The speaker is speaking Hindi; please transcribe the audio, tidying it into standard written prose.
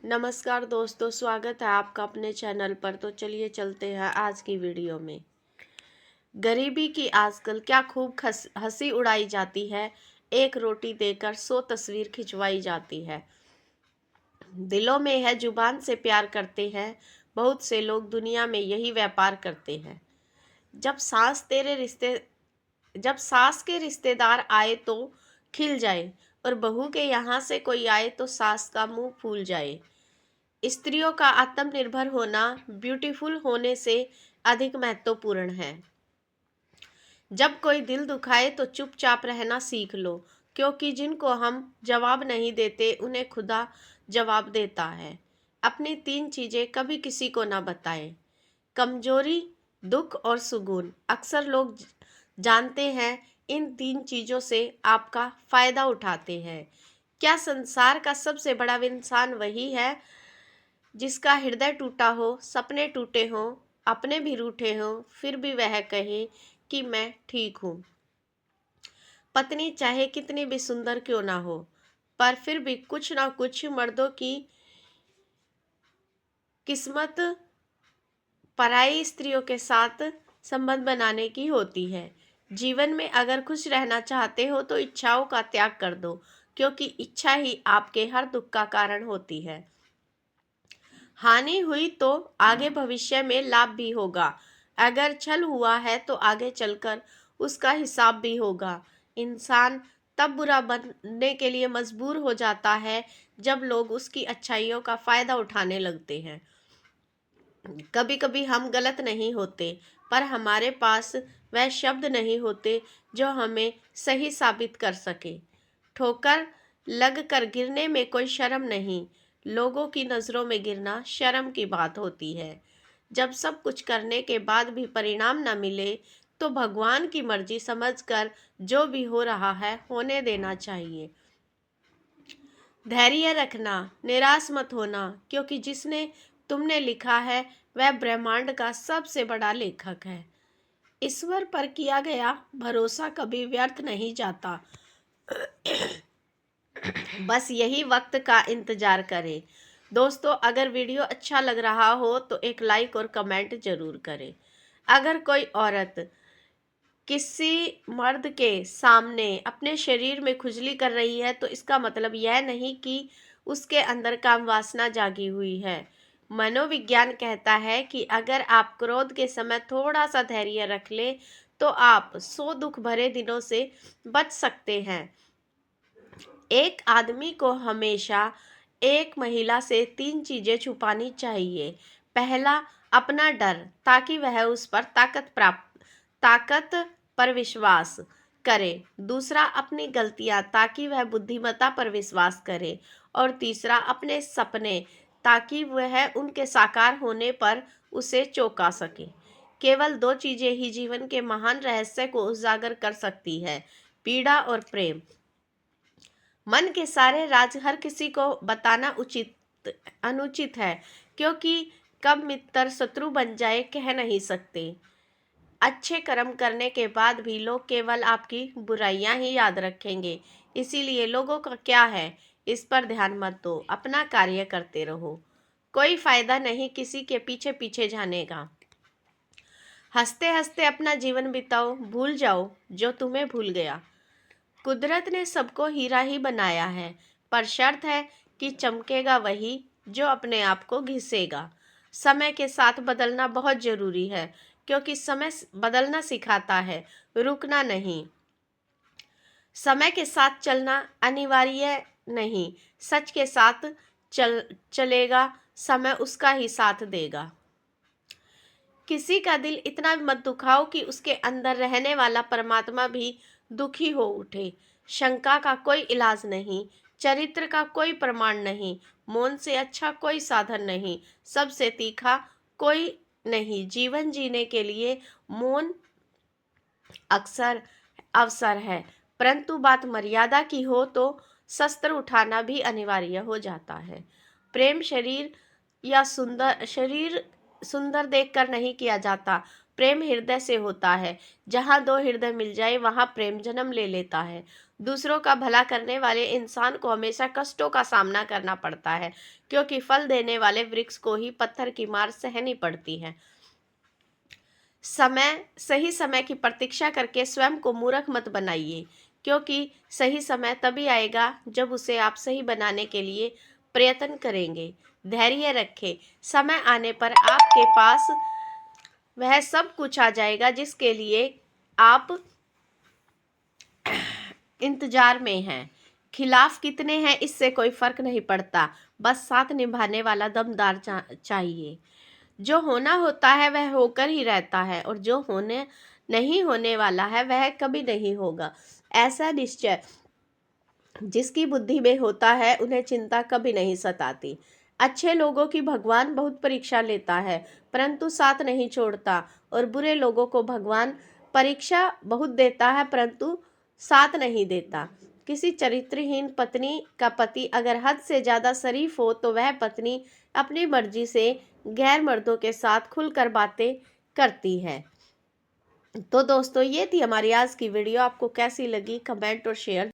नमस्कार दोस्तों, स्वागत है आपका अपने चैनल पर। तो चलिए चलते हैं आज की वीडियो में। गरीबी की आजकल क्या खूब हंसी उड़ाई जाती है। एक रोटी देकर 100 तस्वीर खिंचवाई जाती है। दिलों में है, जुबान से प्यार करते हैं। बहुत से लोग दुनिया में यही व्यापार करते हैं। जब सास तेरे रिश्ते जब सास के रिश्तेदार आए तो खिल जाए, और बहू के यहाँ से कोई आए तो सास का मुंह फूल जाए। स्त्रियों का आत्मनिर्भर होना ब्यूटीफुल होने से अधिक महत्वपूर्ण है। जब कोई दिल दुखाए तो चुपचाप रहना सीख लो, क्योंकि जिनको हम जवाब नहीं देते उन्हें खुदा जवाब देता है। अपनी 3 चीजें कभी किसी को ना बताएं। कमजोरी, दुख और सुकून। अक्सर लोग जानते हैं, इन 3 चीजों से आपका फायदा उठाते हैं। क्या संसार का सबसे बड़ा इंसान वही है जिसका हृदय टूटा हो, सपने टूटे हों, अपने भी रूठे हों, फिर भी वह कहे कि मैं ठीक हूँ। पत्नी चाहे कितनी भी सुंदर क्यों ना हो, पर फिर भी कुछ ना कुछ मर्दों की किस्मत पराई स्त्रियों के साथ संबंध बनाने की होती है। जीवन में अगर खुश रहना चाहते हो तो इच्छाओं का त्याग कर दो, क्योंकि इच्छा ही आपके हर दुख का कारण होती है। हानि हुई तो आगे भविष्य में लाभ भी होगा। अगर छल हुआ है तो आगे चलकर उसका हिसाब भी होगा। इंसान तब बुरा बनने के लिए मजबूर हो जाता है जब लोग उसकी अच्छाइयों का फायदा उठाने लगते हैं। कभी कभी हम गलत नहीं होते, पर हमारे पास वह शब्द नहीं होते जो हमें सही साबित कर सके। ठोकर लग कर गिरने में कोई शर्म नहीं, लोगों की नज़रों में गिरना शर्म की बात होती है। जब सब कुछ करने के बाद भी परिणाम न मिले तो भगवान की मर्जी समझकर जो भी हो रहा है होने देना चाहिए। धैर्य रखना, निराश मत होना, क्योंकि जिसने तुमने लिखा है वह ब्रह्मांड का सबसे बड़ा लेखक है। ईश्वर पर किया गया भरोसा कभी व्यर्थ नहीं जाता। बस यही वक्त का इंतजार करें। दोस्तों, अगर वीडियो अच्छा लग रहा हो तो एक लाइक और कमेंट जरूर करें। अगर कोई औरत किसी मर्द के सामने अपने शरीर में खुजली कर रही है तो इसका मतलब यह नहीं कि उसके अंदर काम वासना जागी हुई है। मनोविज्ञान कहता है कि अगर आप क्रोध के समय थोड़ा सा धैर्य रख ले तो आप 100 दुख भरे दिनों से बच सकते हैं। एक आदमी को हमेशा एक महिला से 3 चीजें छुपानी चाहिए। पहला, अपना डर, ताकि वह उस पर ताकत पर विश्वास करे। दूसरा, अपनी गलतियां, ताकि वह बुद्धिमत्ता पर विश्वास करे। और तीसरा, अपने सपने, ताकि वह उनके साकार होने पर उसे चौंका सके। केवल 2 चीजें ही जीवन के महान रहस्य को उजागर कर सकती है, पीड़ा और प्रेम। मन के सारे राज हर किसी को बताना अनुचित है, क्योंकि कब मित्र शत्रु बन जाए कह नहीं सकते। अच्छे कर्म करने के बाद भी लोग केवल आपकी बुराइयां ही याद रखेंगे। इसीलिए लोगों का क्या है इस पर ध्यान मत दो, अपना कार्य करते रहो। कोई फायदा नहीं किसी के पीछे पीछे जाने का। हंसते हंसते अपना जीवन बिताओ, भूल जाओ जो तुम्हें भूल गया। कुदरत ने सबको हीरा ही बनाया है, पर शर्त है कि चमकेगा वही जो अपने आप को घिसेगा। समय के साथ बदलना बहुत जरूरी है, क्योंकि समय बदलना सिखाता है, रुकना नहीं। समय के साथ चलना अनिवार्य नहीं, सच के साथ चलेगा, समय उसका ही साथ देगा। किसी का दिल इतना मत दुखाओ कि उसके अंदर रहने वाला परमात्मा भी दुखी हो उठे। शंका का कोई इलाज नहीं, चरित्र का कोई प्रमाण नहीं, मौन से अच्छा कोई साधन नहीं, सबसे तीखा कोई नहीं। जीवन जीने के लिए मौन अक्सर अवसर है, परंतु बात मर्यादा की हो तो शस्त्र उठाना भी अनिवार्य हो जाता है। प्रेम शरीर सुंदर देखकर नहीं किया जाता, प्रेम हृदय से होता है। जहाँ दो हृदय मिल जाए वहाँ प्रेम जन्म ले लेता है। दूसरों का भला करने वाले इंसान को हमेशा कष्टों का सामना करना पड़ता है, क्योंकि फल देने वाले वृक्ष को ही पत्थर की मार सहनी पड़ती है। सही समय की प्रतीक्षा करके स्वयं को मूर्ख मत बनाइए, क्योंकि सही समय तभी आएगा जब उसे आप सही बनाने के लिए प्रयत्न करेंगे। धैर्य रखें, समय आने पर आपके पास वह सब कुछ आ जाएगा जिसके लिए आप इंतजार में हैं। खिलाफ कितने हैं इससे कोई फर्क नहीं पड़ता, बस साथ निभाने वाला दमदार चाहिए। जो होना होता है वह होकर ही रहता है, और जो होने नहीं होने वाला है वह कभी नहीं होगा। ऐसा निश्चय जिसकी बुद्धि में होता है उन्हें चिंता कभी नहीं सताती। अच्छे लोगों की भगवान बहुत परीक्षा लेता है, परंतु साथ नहीं छोड़ता, और बुरे लोगों को भगवान परीक्षा बहुत देता है, परंतु साथ नहीं देता। किसी चरित्रहीन पत्नी का पति अगर हद से ज़्यादा शरीफ हो तो वह पत्नी अपनी मर्जी से गैर मर्दों के साथ खुलकर बातें करती है। तो दोस्तों, ये थी हमारी आज की वीडियो। आपको कैसी लगी कमेंट और शेयर